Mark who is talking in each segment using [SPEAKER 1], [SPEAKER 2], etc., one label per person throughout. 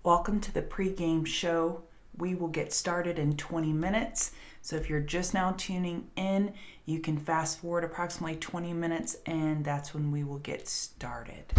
[SPEAKER 1] Welcome to the pre-game show. We will get started in 20 minutes. So if you're just now tuning in, you can fast forward approximately 20 minutes and that's when we will get started.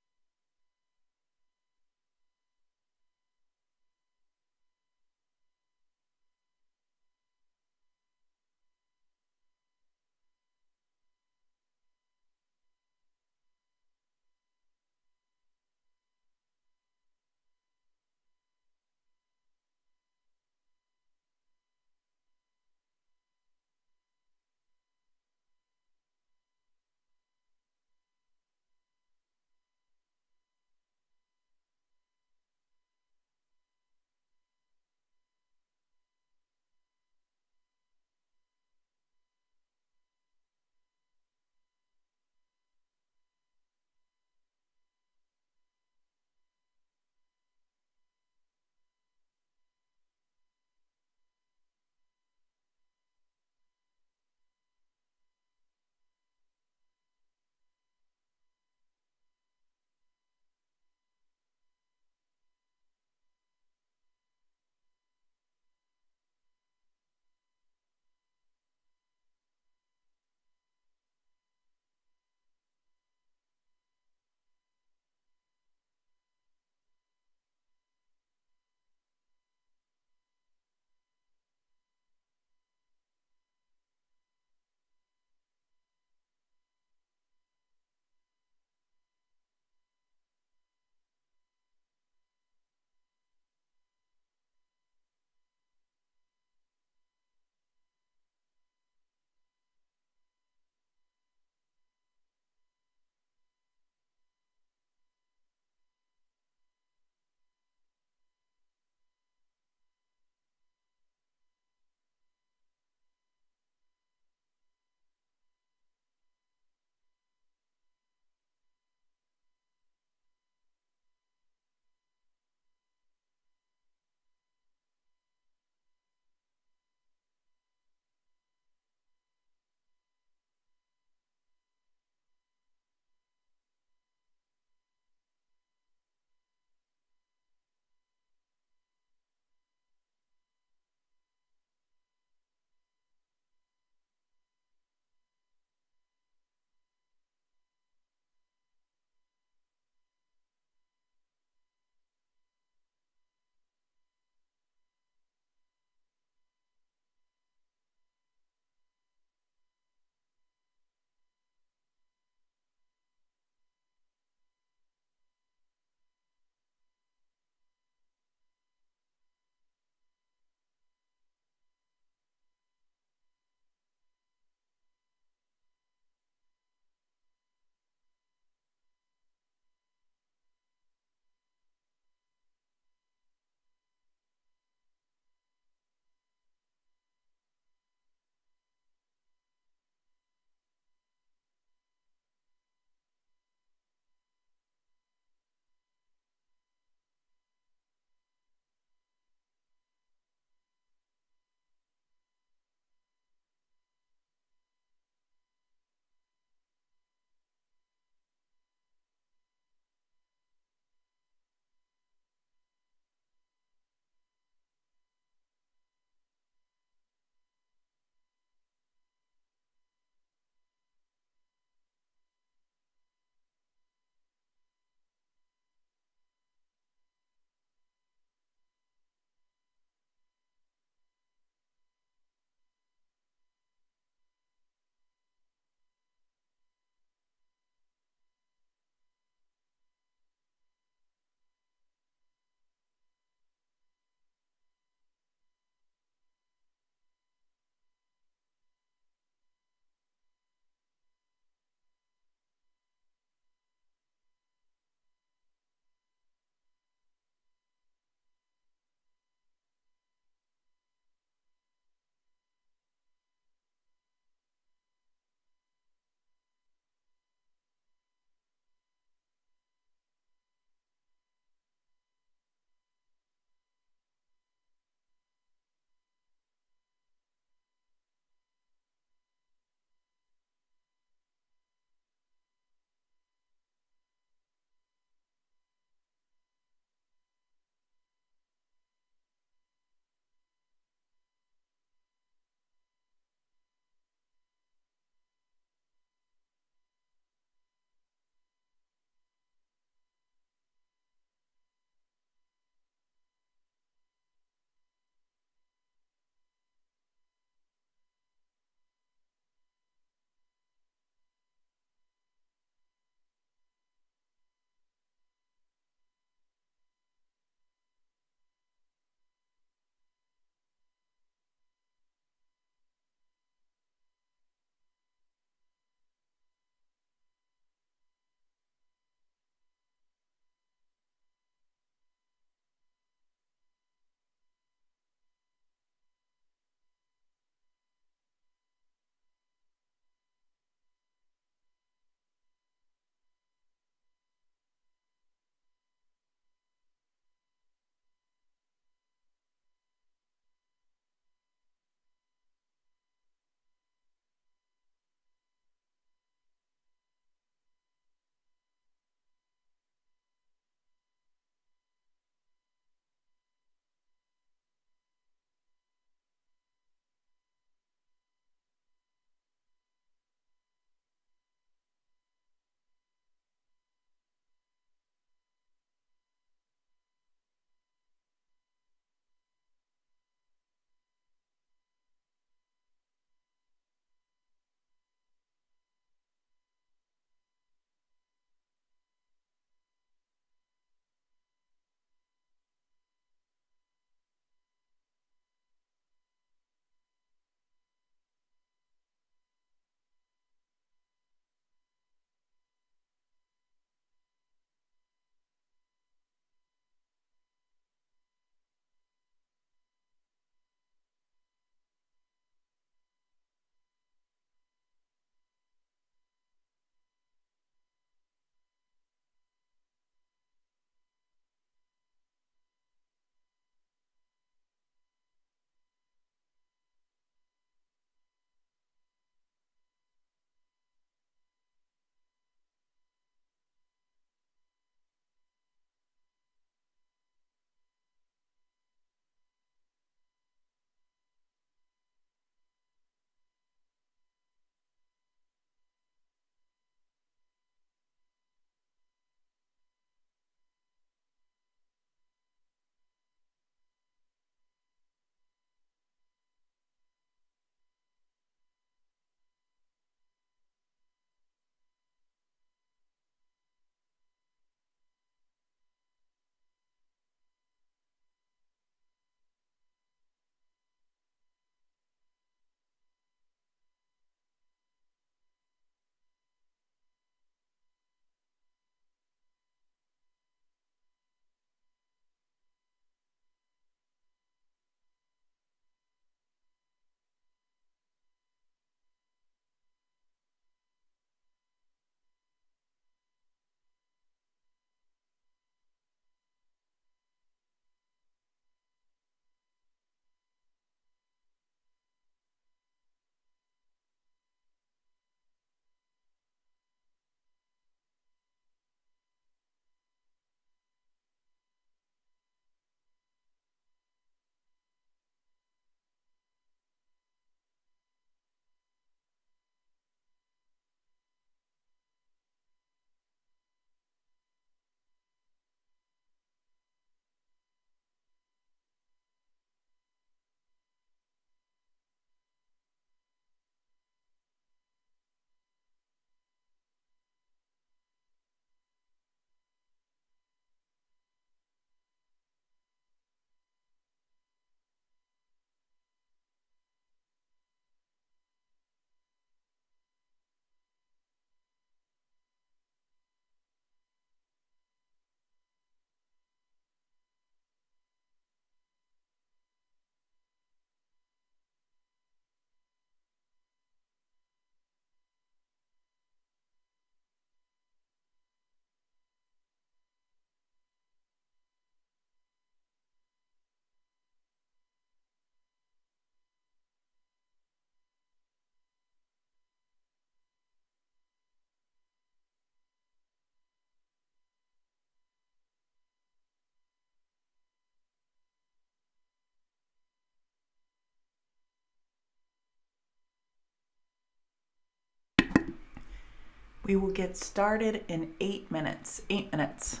[SPEAKER 1] We will get started in 8 minutes. 8 minutes.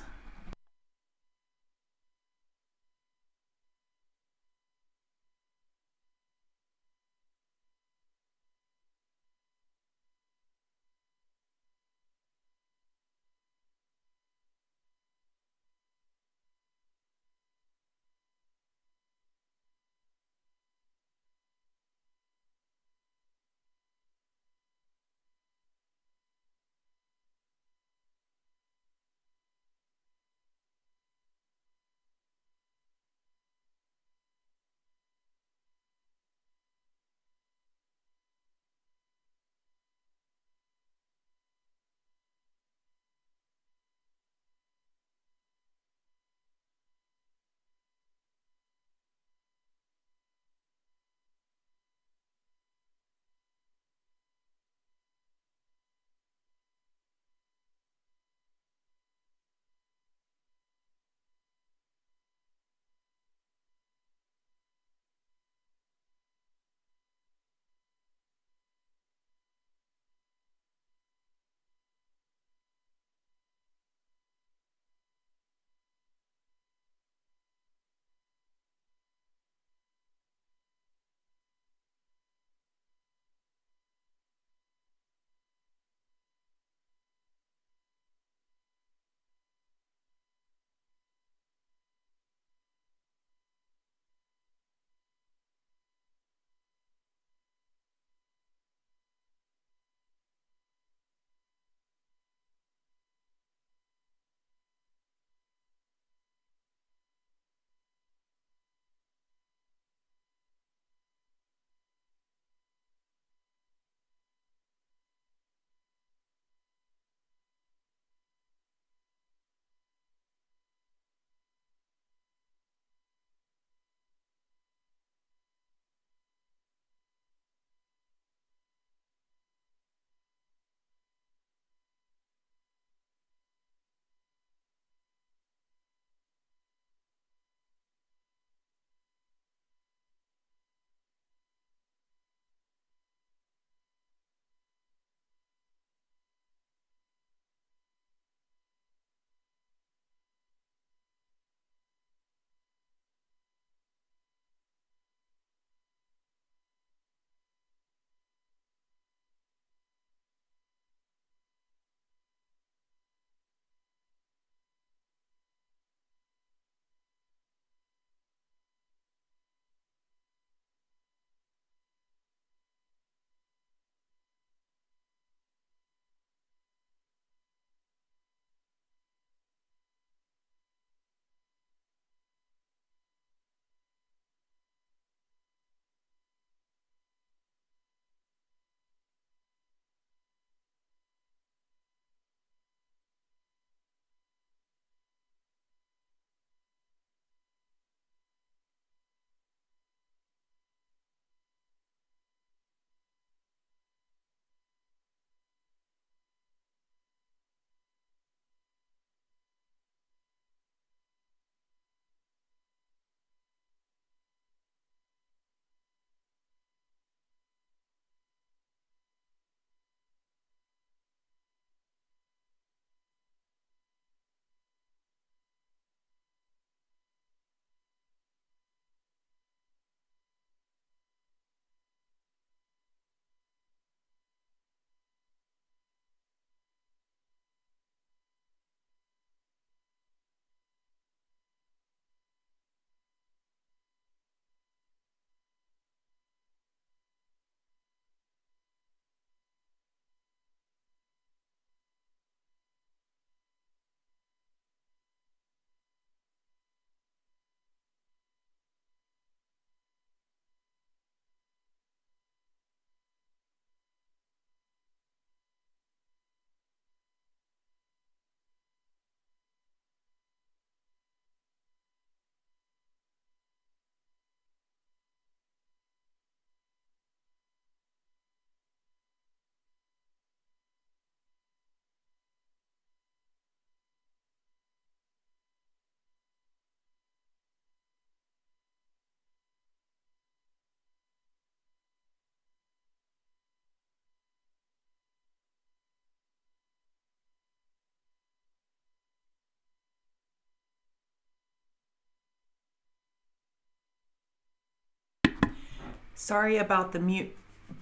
[SPEAKER 1] Sorry about the mute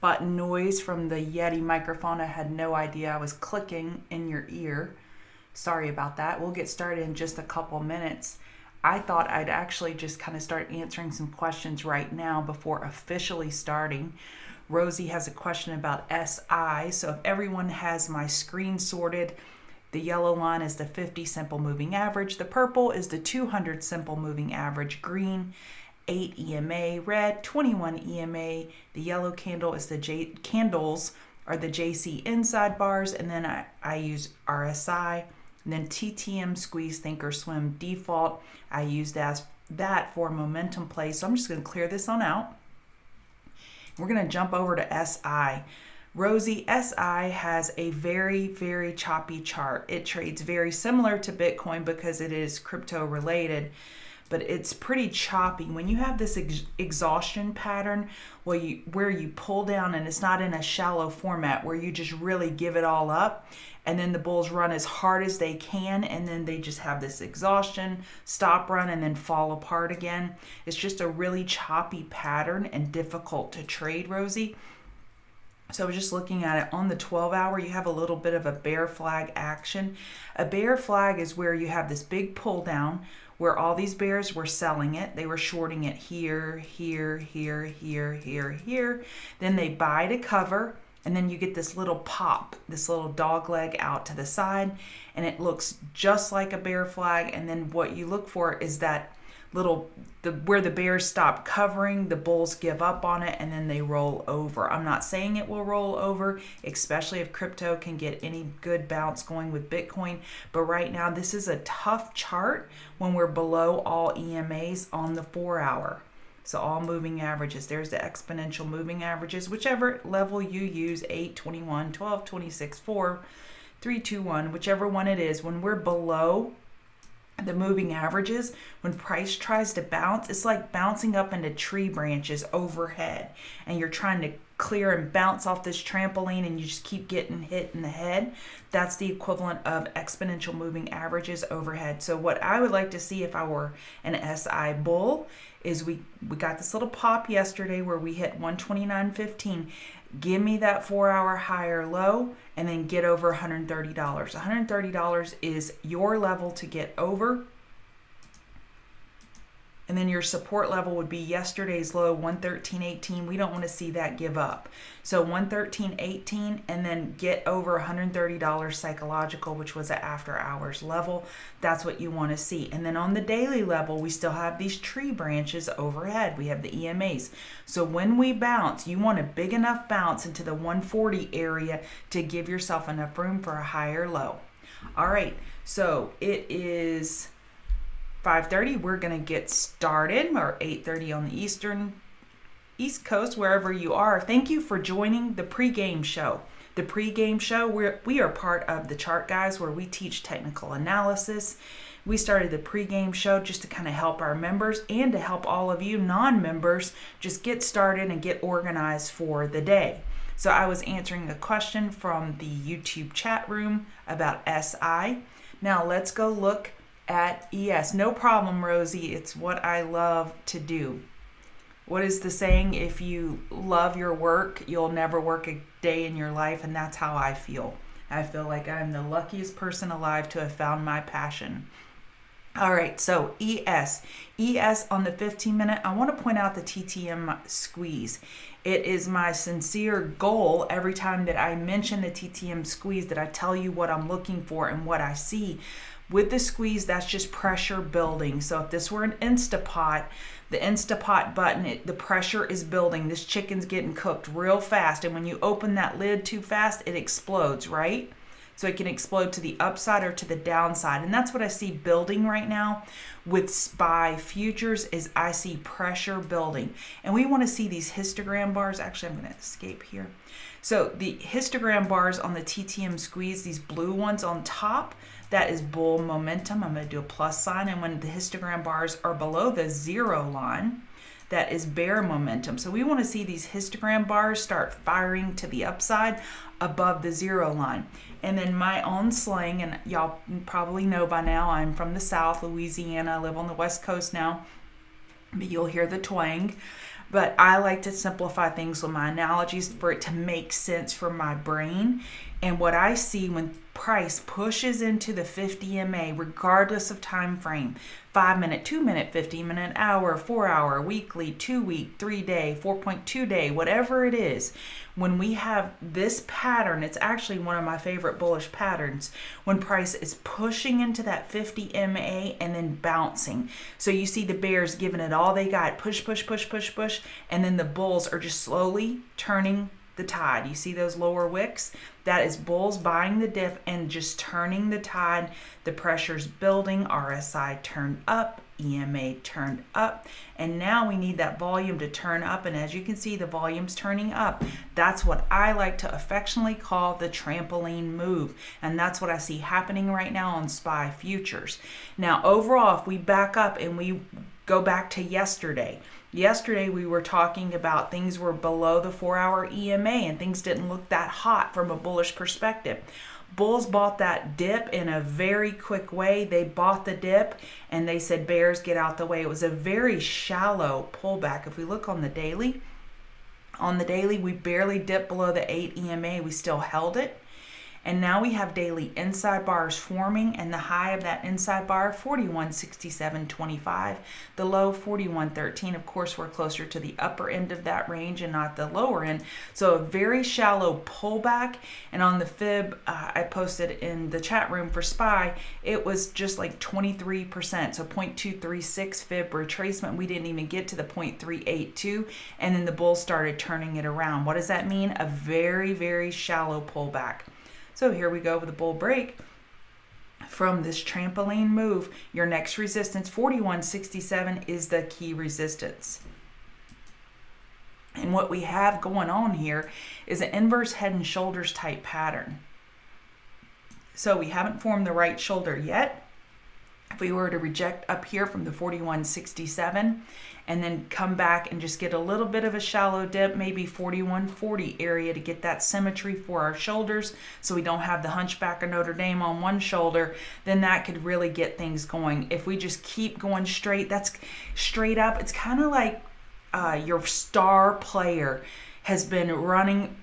[SPEAKER 1] button noise from the Yeti microphone. I had no idea I was clicking in your ear. Sorry about that. We'll get started in just a couple minutes. I thought I'd actually just kind of start answering some questions right now before officially starting. Rosie has a question about SI. So if everyone has my screen sorted, the yellow line is the 50 simple moving average. The purple is the 200 simple moving average. Green, 8 EMA. Red, 21 EMA. The yellow candle is the candles are the JC inside bars. And then I use RSI. And then TTM, squeeze, think, or swim default. I use that for momentum play. So I'm just going to clear this on out. We're going to jump over to SI. Rosie, SI has a very, very choppy chart. It trades very similar to Bitcoin because it is crypto related, but it's pretty choppy. When you have this exhaustion pattern where you pull down and it's not in a shallow format where you just really give it all up, and then the bulls run as hard as they can, and then they just have this exhaustion, stop run, and then fall apart again. It's just a really choppy pattern and difficult to trade, Rosie. So I was just looking at it on the 12-hour, you have a little bit of a bear flag action. A bear flag is where you have this big pull down where all these bears were selling it. They were shorting it here, here, here, here, here, here. Then they buy to cover. And then you get this little pop, this little dog leg out to the side, and it looks just like a bear flag. And then what you look for is that where the bears stop covering, the bulls give up on it, and then they roll over. I'm not saying it will roll over, especially if crypto can get any good bounce going with Bitcoin. But right now, this is a tough chart when we're below all EMAs on the 4-hour. So all moving averages, there's the exponential moving averages, whichever level you use, 8, 21, 12, 26, 4, 3, 2, 1, whichever one it is. When we're below the moving averages, when price tries to bounce, it's like bouncing up into tree branches overhead, and you're trying to clear and bounce off this trampoline and you just keep getting hit in the head. That's the equivalent of exponential moving averages overhead. So what I would like to see if I were an SI bull is we got this little pop yesterday where we hit 129.15. Give me that 4-hour high or low and then get over $130. $130 is your level to get over. And then your support level would be yesterday's low, 113.18. We don't want to see that give up. So 113.18 and then get over $130 psychological, which was an after hours level. That's what you want to see. And then on the daily level, we still have these tree branches overhead. We have the EMAs. So when we bounce, you want a big enough bounce into the 140 area to give yourself enough room for a higher low. All right, so it is 5:30. We're going to get started, or 8:30 on the East Coast, wherever you are. Thank you for joining the Pre-Game Show. The Pre-Game Show, we are part of TheChartGuys, where we teach technical analysis. We started the Pre-Game Show just to kind of help our members and to help all of you non-members just get started and get organized for the day. So I was answering a question from the YouTube chat room about SI. Now let's go look at ES. No problem, Rosie. It's what I love to do. What is the saying? If you love your work, you'll never work a day in your life. And that's how I feel. I feel like I'm the luckiest person alive to have found my passion. All right, so ES. ES on the 15-minute, I want to point out the TTM squeeze. It is my sincere goal every time that I mention the TTM squeeze that I tell you what I'm looking for and what I see. With the squeeze, that's just pressure building. So if this were an Instapot, the Instapot button, the pressure is building. This chicken's getting cooked real fast. And when you open that lid too fast, it explodes, right? So it can explode to the upside or to the downside. And that's what I see building right now with SPY futures is I see pressure building. And we want to see these histogram bars. Actually, I'm going to escape here. So the histogram bars on the TTM squeeze, these blue ones on top, that is bull momentum. I'm going to do a plus sign. And when the histogram bars are below the 0 line, that is bear momentum. So we want to see these histogram bars start firing to the upside above the 0 line. And then my own slang, and y'all probably know by now, I'm from the South, Louisiana. I live on the West Coast now, but you'll hear the twang. but I like to simplify things with my analogies for it to make sense for my brain. And what I see when price pushes into the 50 MA, regardless of time frame, 5 minute, 2 minute, 15 minute, hour, 4 hour, weekly, 2 week, 3 day, 4.2 day, whatever it is, when we have this pattern, it's actually one of my favorite bullish patterns, when price is pushing into that 50 MA and then bouncing. So you see the bears giving it all they got, push, push, push, push, push, and then the bulls are just slowly turning the tide. You see those lower wicks? That is bulls buying the dip and just turning the tide. The pressure's building, RSI turned up, EMA turned up, and now we need that volume to turn up. And as you can see, the volume's turning up. That's what I like to affectionately call the trampoline move, and that's what I see happening right now on SPY futures. Now overall, if we back up and we go back to yesterday we were talking about things were below the 4-hour EMA and things didn't look that hot from a bullish perspective. Bulls bought that dip in a very quick way. They bought the dip and they said, bears, get out the way. It was a very shallow pullback. If we look on the daily, we barely dipped below the 8 EMA. We still held it. And now we have daily inside bars forming, and the high of that inside bar, 41.6725, the low 41.13. Of course, we're closer to the upper end of that range and not the lower end. So a very shallow pullback. And on the fib, I posted in the chat room for SPY, it was just like 23%. So 0.236 fib retracement. We didn't even get to the 0.382. And then the bulls started turning it around. What does that mean? A very, very shallow pullback. So here we go with a bull break. From this trampoline move, your next resistance, 41.67, is the key resistance. And what we have going on here is an inverse head and shoulders type pattern. So we haven't formed the right shoulder yet. If we were to reject up here from the 41.67 and then come back and just get a little bit of a shallow dip, maybe 41.40 area to get that symmetry for our shoulders so we don't have the hunchback of Notre Dame on one shoulder, then that could really get things going. If we just keep going straight, that's straight up. It's kind of like your star player has been running,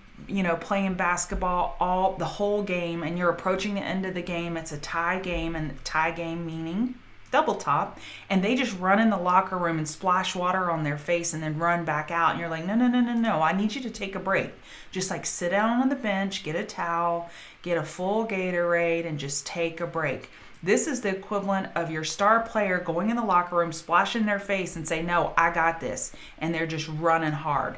[SPEAKER 1] playing basketball the whole game, and you're approaching the end of the game. It's a tie game, and tie game meaning double top, and they just run in the locker room and splash water on their face and then run back out, and you're like, no, I need you to take a break. Just like sit down on the bench, get a towel, get a full Gatorade, and just take a break. This is the equivalent of your star player going in the locker room, splashing their face and say, no, I got this, and they're just running hard.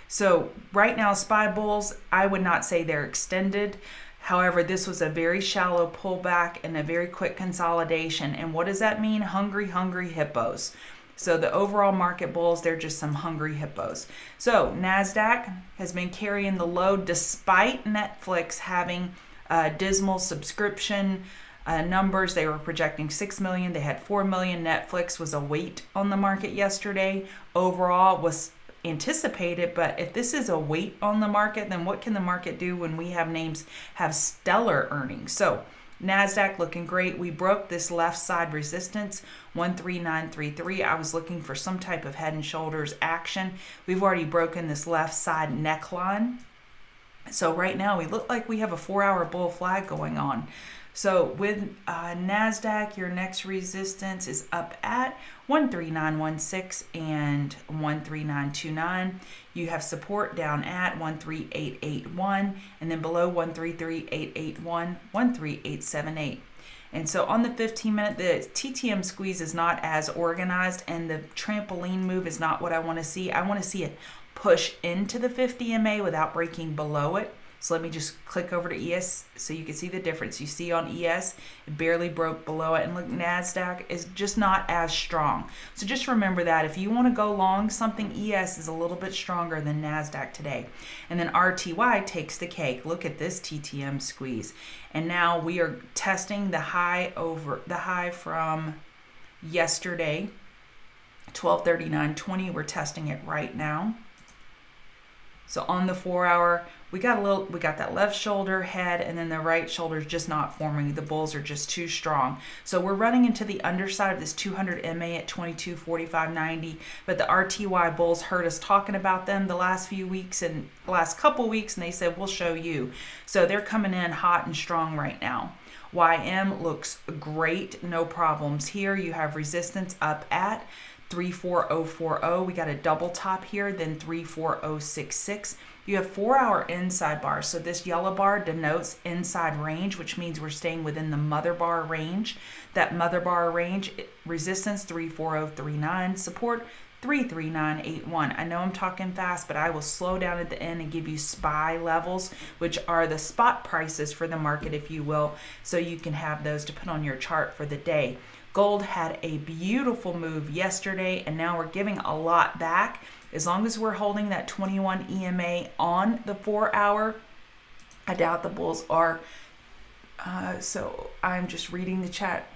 [SPEAKER 1] So right now, SPY bulls, I would not say they're extended. However, this was a very shallow pullback and a very quick consolidation. And what does that mean? Hungry hippos. So the overall market bulls, they're just some hungry hippos. So NASDAQ has been carrying the load despite Netflix having dismal subscription numbers. They were projecting 6 million. They had 4 million. Netflix was a weight on the market yesterday. Overall was anticipated, but if this is a weight on the market, then what can the market do when we have names have stellar earnings? So NASDAQ looking great. We broke this left side resistance, 13933. I was looking for some type of head and shoulders action. We've already broken this left side neckline. So right now we look like we have a 4-hour bull flag going on. So with NASDAQ, your next resistance is up at 13916 and 13929. You have support down at 13881, and then below 133881, 13878. And so on the 15-minute, the TTM squeeze is not as organized, and the trampoline move is not what I want to see. I want to see it push into the 50 MA without breaking below it. So let me just click over to ES so you can see the difference. You see on ES, it barely broke below it. And look, NASDAQ is just not as strong. So just remember that. If you want to go long something, ES is a little bit stronger than NASDAQ today. And then RTY takes the cake. Look at this TTM squeeze. And now we are testing the high from yesterday, 1239.20. We're testing it right now. So on the 4-hour, we got that left shoulder head, and then the right shoulder is just not forming. The bulls are just too strong. So we're running into the underside of this 200 MA at 22.45.90, but the RTY bulls heard us talking about them the last few weeks and the last couple weeks, and they said, we'll show you. So they're coming in hot and strong right now. YM looks great, no problems here. You have resistance up at 34040. We got a double top here, then 34066. You have 4-hour inside bars. So this yellow bar denotes inside range, which means we're staying within the mother bar range. That mother bar range, resistance 34039, support 33981. I know I'm talking fast, but I will slow down at the end and give you SPY levels, which are the spot prices for the market, if you will, so you can have those to put on your chart for the day. Gold had a beautiful move yesterday, and now we're giving a lot back. As long as we're holding that 21 EMA on the 4-hour, I doubt the bulls are. So I'm just reading the chat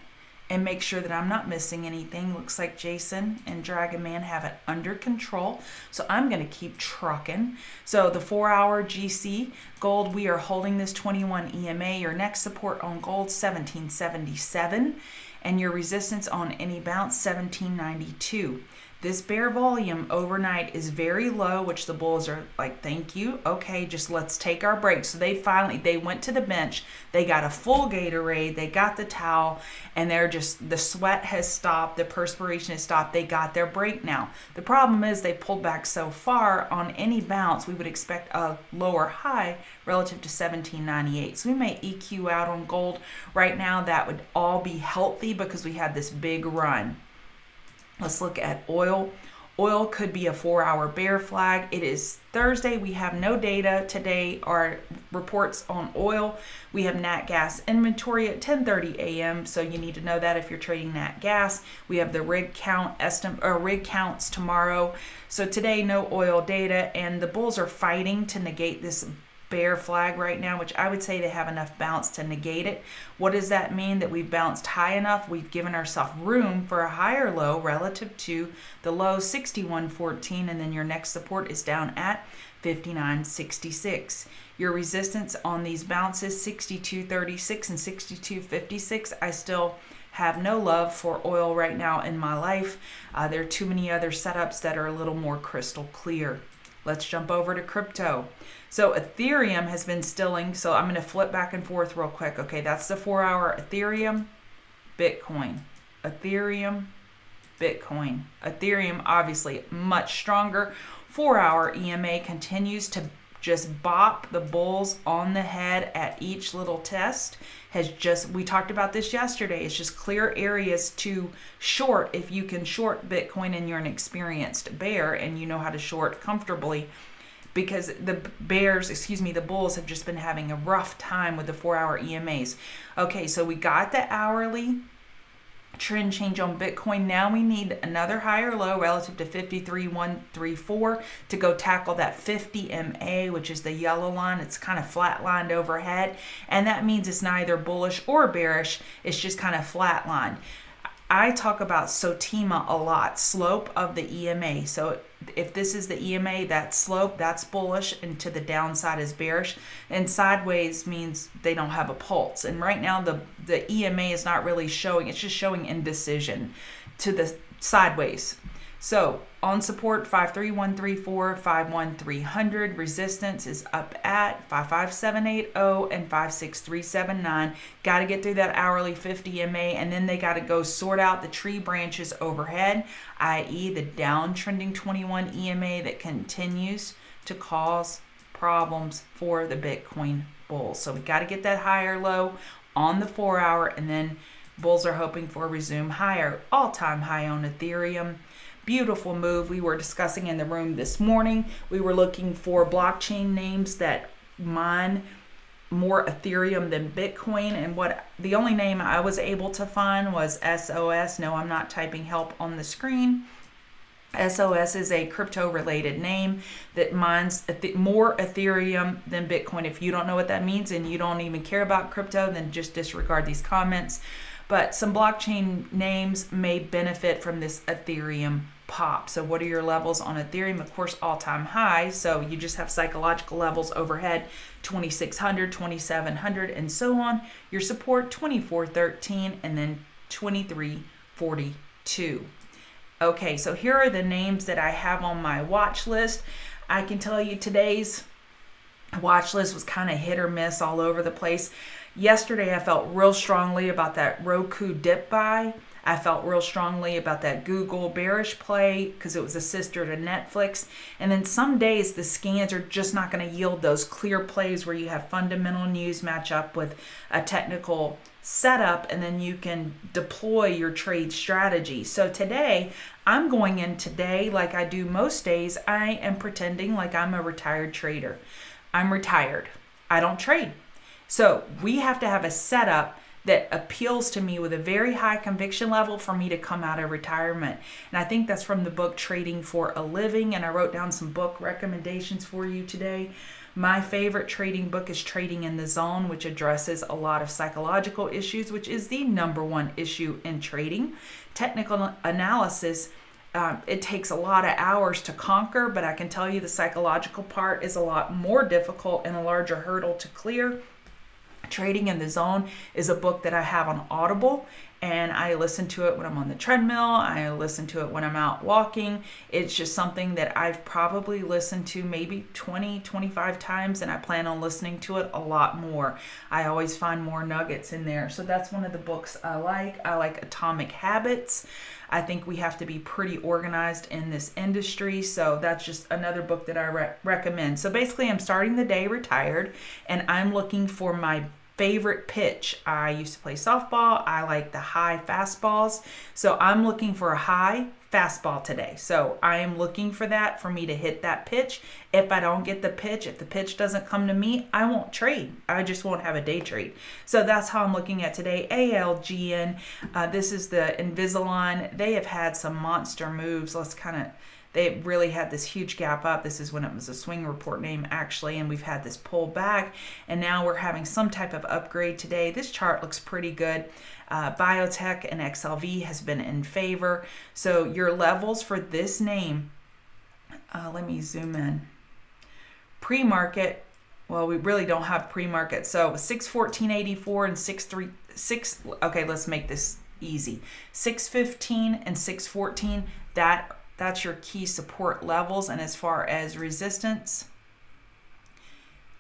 [SPEAKER 1] and make sure that I'm not missing anything. Looks like Jason and Dragon Man have it under control. So I'm going to keep trucking. So the 4-hour GC gold, we are holding this 21 EMA. Your next support on gold, 1777. And your resistance on any bounce, 1792. This bear volume overnight is very low, which the bulls are like, thank you. Okay, just let's take our break. So they went to the bench. They got a full Gatorade. They got the towel, and the sweat has stopped. The perspiration has stopped. They got their break now. The problem is they pulled back so far on any bounce. We would expect a lower high relative to 1798. So we may EQ out on gold right now. That would all be healthy because we had this big run. Let's look at oil. Oil could be a 4-hour bear flag. It is Thursday. We have no data today or reports on oil. We have nat gas inventory at 10:30 a.m. So you need to know that if you're trading nat gas. We have the rig counts tomorrow. So today, no oil data, and the bulls are fighting to negate this bear flag right now, which I would say they have enough bounce to negate it. What does that mean? That we've bounced high enough, we've given ourselves room for a higher low relative to the low 61.14, and then your next support is down at 59.66. Your resistance on these bounces, 62.36 and 62.56. I still have no love for oil right now in my life. There are too many other setups that are a little more crystal clear. Let's jump over to crypto. So Ethereum has been stilling. So I'm going to flip back and forth real quick. Okay, that's the 4-hour Ethereum, Bitcoin. Ethereum, Bitcoin. Ethereum, obviously much stronger. 4-hour EMA continues to just bop the bulls on the head at each little test. We talked about this yesterday. It's just clear areas to short if you can short Bitcoin and you're an experienced bear and you know how to short comfortably, because the bulls have just been having a rough time with the 4-hour EMAs. Okay, so we got the hourly trend change on Bitcoin. Now we need another higher low relative to 53.134 to go tackle that 50 MA, which is the yellow line. It's kind of flatlined overhead, and that means it's neither bullish or bearish. It's just kind of flatlined. I talk about SOTIMA a lot, slope of the EMA. So if this is the EMA, that slope, that's bullish, and to the downside is bearish. And sideways means they don't have a pulse. And right now the EMA is not really showing, it's just showing indecision to the sideways. So on support, 53134, 51300. Resistance is up at 55780 and 56379. Got to get through that hourly 50 MA, and then they got to go sort out the tree branches overhead, i.e. the downtrending 21 EMA that continues to cause problems for the Bitcoin bulls. So we got to get that higher low on the 4-hour, and then bulls are hoping for a resume higher. All-time high on Ethereum. Beautiful move. We were discussing in the room this morning. We were looking for blockchain names that mine more Ethereum than Bitcoin, and the only name I was able to find was SOS. No, I'm not typing help on the screen. SOS is a crypto related name that mines more Ethereum than Bitcoin. If you don't know what that means and you don't even care about crypto, then just disregard these comments. But some blockchain names may benefit from this Ethereum pop. So what are your levels on Ethereum? Of course, all-time high. So you just have psychological levels overhead, 2,600, 2,700, and so on. Your support, 2,413, and then 2,342. Okay, so here are the names that I have on my watch list. I can tell you today's watch list was kind of hit or miss all over the place. Yesterday, I felt real strongly about that Roku dip buy. I felt real strongly about that Google bearish play because it was a sister to Netflix. And then some days the scans are just not going to yield those clear plays where you have fundamental news match up with a technical setup, and then you can deploy your trade strategy. So today, I'm going in today like I do most days. I am pretending like I'm a retired trader. I'm retired. I don't trade. So we have to have a setup that appeals to me with a very high conviction level for me to come out of retirement. And I think that's from the book Trading for a Living. And I wrote down some book recommendations for you today. My favorite trading book is Trading in the Zone, which addresses a lot of psychological issues, which is the number one issue in trading. Technical analysis, it takes a lot of hours to conquer, but I can tell you the psychological part is a lot more difficult and a larger hurdle to clear. Trading in the Zone is a book that I have on Audible, and I listen to it when I'm on the treadmill. I listen to it when I'm out walking. It's just something that I've probably listened to maybe 20, 25 times, and I plan on listening to it a lot more. I always find more nuggets in there. So that's one of the books I like. I like Atomic Habits. I think we have to be pretty organized in this industry. So that's just another book that I recommend. So basically, I'm starting the day retired, and I'm looking for my favorite pitch. I used to play softball. I like the high fastballs. So I'm looking for a high fastball today. So I am looking for that, for me to hit that pitch. If I don't get the pitch, if the pitch doesn't come to me, I won't trade. I just won't have a day trade. So that's how I'm looking at today. ALGN, this is the Invisalign. They have had some monster moves. They really had this huge gap up. This is when it was a swing report name, actually, and we've had this pull back, and now we're having some type of upgrade today. This chart looks pretty good. Biotech and XLV has been in favor. So your levels for this name, let me zoom in. Pre-market, well, we really don't have pre-market. So 614.84 and 636. Okay, let's make this easy. 615 and 614. That's your key support levels. And as far as resistance,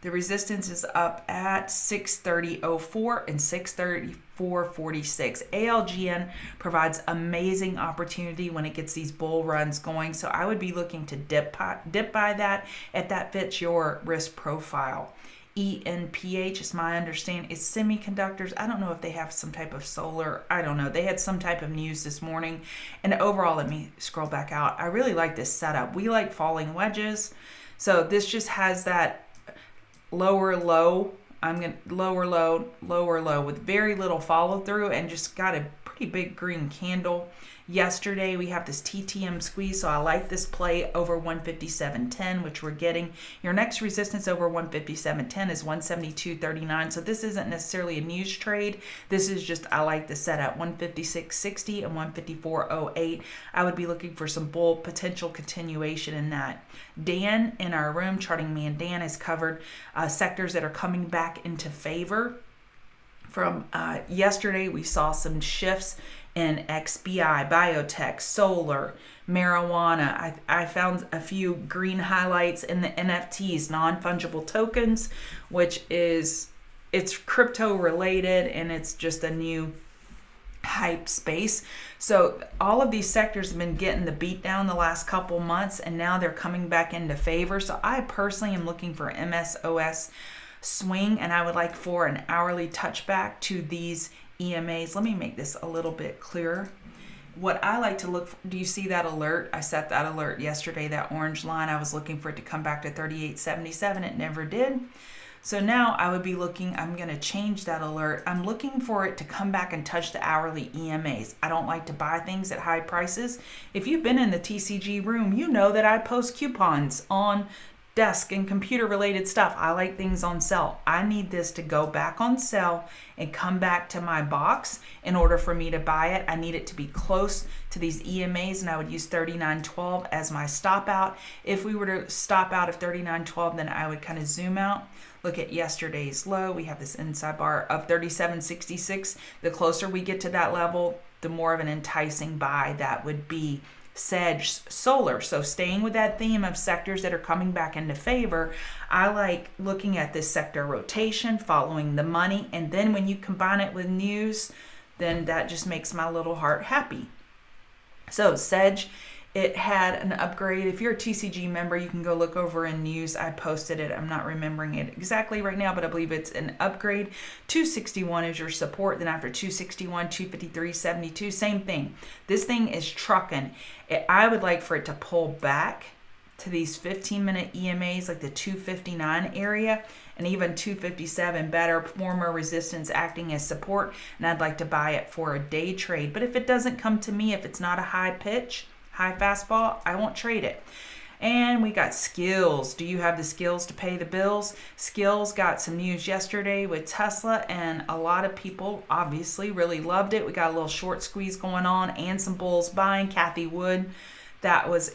[SPEAKER 1] the resistance is up at 630.04 and 634.46. ALGN provides amazing opportunity when it gets these bull runs going. So I would be looking to dip by that if that fits your risk profile. ENPH is my understanding. It's semiconductors. I don't know if they have some type of solar. I don't know. They had some type of news this morning. And overall, let me scroll back out. I really like this setup. We like falling wedges. So this just has that lower low. I'm going to lower low with very little follow through and just got a pretty big green candle. Yesterday we have this TTM squeeze, so I like this play over 157.10, which we're getting. Your next resistance over 157.10 is 172.39, so this isn't necessarily a news trade. This is just, I like the setup, 156.60 and 154.08. I would be looking for some bull potential continuation in that. Dan in our room, Charting Man Dan, has covered sectors that are coming back into favor. From yesterday, we saw some shifts in XBI, biotech, solar, marijuana. I found a few green highlights in the NFTs, non-fungible tokens, which is, it's crypto related and it's just a new hype space. So all of these sectors have been getting the beat down the last couple months, and now they're coming back into favor. So I personally am looking for MSOS swing, and I would like for an hourly touchback to these EMAs. Let me make this a little bit clearer. What I like to look for, do you see that alert? I set that alert yesterday, that orange line. I was looking for it to come back to 38.77. It never did. So now I would be looking, I'm going to change that alert. I'm looking for it to come back and touch the hourly EMAs. I don't like to buy things at high prices. If you've been in the TCG room, you know that I post coupons on desk and computer related stuff. I like things on sale. I need this to go back on sale and come back to my box in order for me to buy it. I need it to be close to these EMAs, and I would use 39.12 as my stop out. If we were to stop out of 39.12, then I would kind of zoom out. Look at yesterday's low. We have this inside bar of 37.66. The closer we get to that level, the more of an enticing buy that would be. Sedge solar. So staying with that theme of sectors that are coming back into favor, I like looking at this sector rotation, following the money, and then when you combine it with news, then that just makes my little heart happy. So Sedge, it had an upgrade. If you're a TCG member, you can go look over in news. I posted it. I'm not remembering it exactly right now, but I believe it's an upgrade. 261 is your support. Then after 261, 253, 72, same thing. This thing is trucking. I would like for it to pull back to these 15-minute EMAs, like the 259 area, and even 257, better, former resistance acting as support. And I'd like to buy it for a day trade. But if it doesn't come to me, if it's not a high pitch, high fastball, I won't trade it. And we got skills. Do you have the skills to pay the bills? Skills got some news yesterday with Tesla, and a lot of people obviously really loved it. We got a little short squeeze going on and some bulls buying. Kathy Wood, that was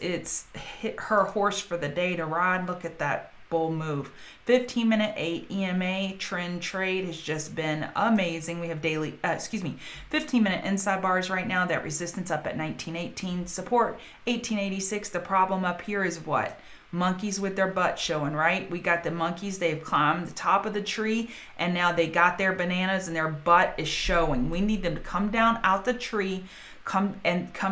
[SPEAKER 1] her horse for the day to ride. Look at that bull move. 15-minute 8 EMA trend trade has just been amazing. We have 15-minute inside bars right now. That resistance up at 1918, support 1886. The problem up here is what? Monkeys with their butt showing, right? We got the monkeys. They've climbed the top of the tree, and now they got their bananas and their butt is showing. We need them to come down out the tree, come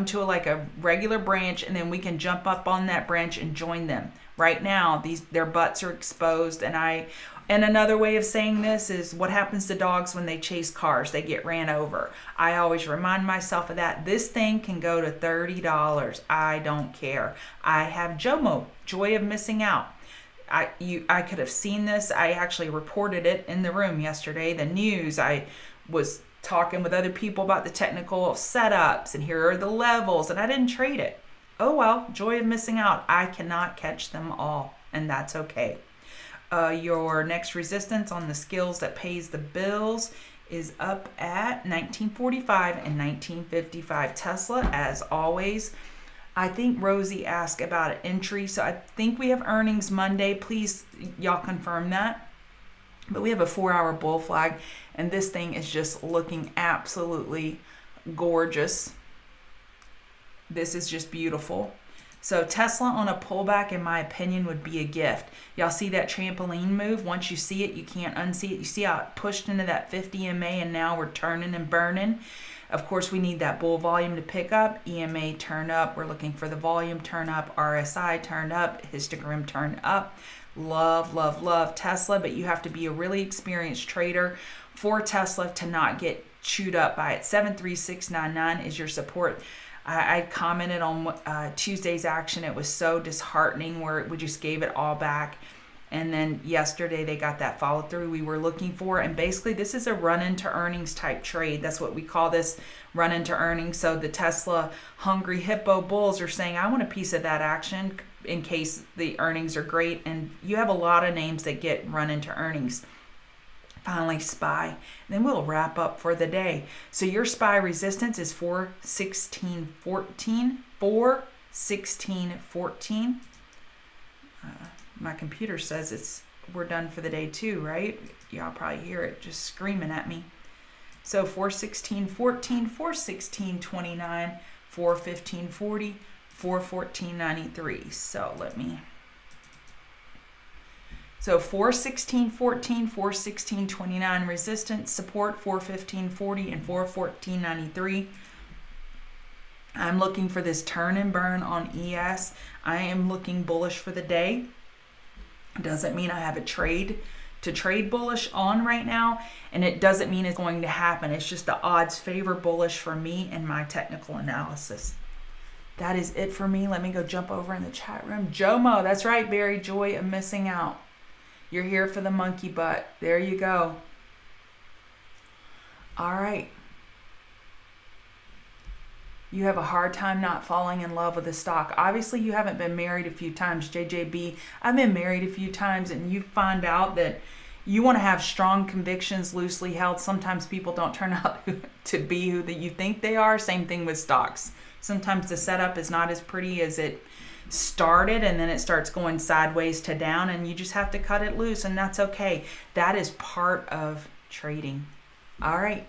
[SPEAKER 1] to a regular branch, and then we can jump up on that branch and join them. Right now, their butts are exposed, and another way of saying this is what happens to dogs when they chase cars. They get ran over. I always remind myself of that. This thing can go to $30. I don't care. I have JOMO, joy of missing out. I could have seen this. I actually reported it in the room yesterday. The news, I was talking with other people about the technical setups, and here are the levels, and I didn't trade it. Oh well, joy of missing out. I cannot catch them all, and that's okay. Your next resistance on the skills that pays the bills is up at 1945 and 1955. Tesla, as always. I think Rosie asked about an entry, so I think we have earnings Monday. Please, y'all confirm that. But we have a 4-hour bull flag, and this thing is just looking absolutely gorgeous. This is just beautiful. So Tesla on a pullback, in my opinion, would be a gift. Y'all see that trampoline move? Once you see it, you can't unsee it. You see how it pushed into that 50 EMA, and now we're turning and burning. Of course, we need that bull volume to pick up. EMA turn up. We're looking for the volume turn up. RSI turn up. Histogram turn up. Love, love, love Tesla, but you have to be a really experienced trader for Tesla to not get chewed up by it. 73699 is your support. I commented on Tuesday's action. It was so disheartening where we just gave it all back. And then yesterday they got that follow through we were looking for. And basically this is a run into earnings type trade. That's what we call this, run into earnings. So the Tesla hungry hippo bulls are saying, I want a piece of that action in case the earnings are great. And you have a lot of names that get run into earnings. Finally, SPY. And then we'll wrap up for the day. So your SPY resistance is 416.14. 416.14. My computer says we're done for the day too, right? Y'all probably hear it just screaming at me. So 416.14, 416.29, 415.40, 414.93. So 416.14, 416.29 resistance, support 415.40 and 414.93. I'm looking for this turn and burn on ES. I am looking bullish for the day. Doesn't mean I have a trade to trade bullish on right now, and it doesn't mean it's going to happen. It's just the odds favor bullish for me and my technical analysis. That is it for me. Let me go jump over in the chat room. JOMO, that's right, Barry, joy of missing out. You're here for the monkey butt. There you go. All right. you have a hard time not falling in love with a stock. Obviously, you haven't been married a few times, JJB. I've been married a few times, and you find out that you want to have strong convictions, loosely held. Sometimes people don't turn out to be who that you think they are. Same thing with stocks. Sometimes the setup is not as pretty as it started, and then it starts going sideways to down, and you just have to cut it loose, and that's okay. That is part of trading. All right.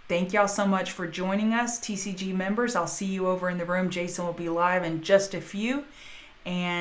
[SPEAKER 1] Thank y'all so much for joining us, TCG members. I'll see you over in the room. Jason will be live in just a few. And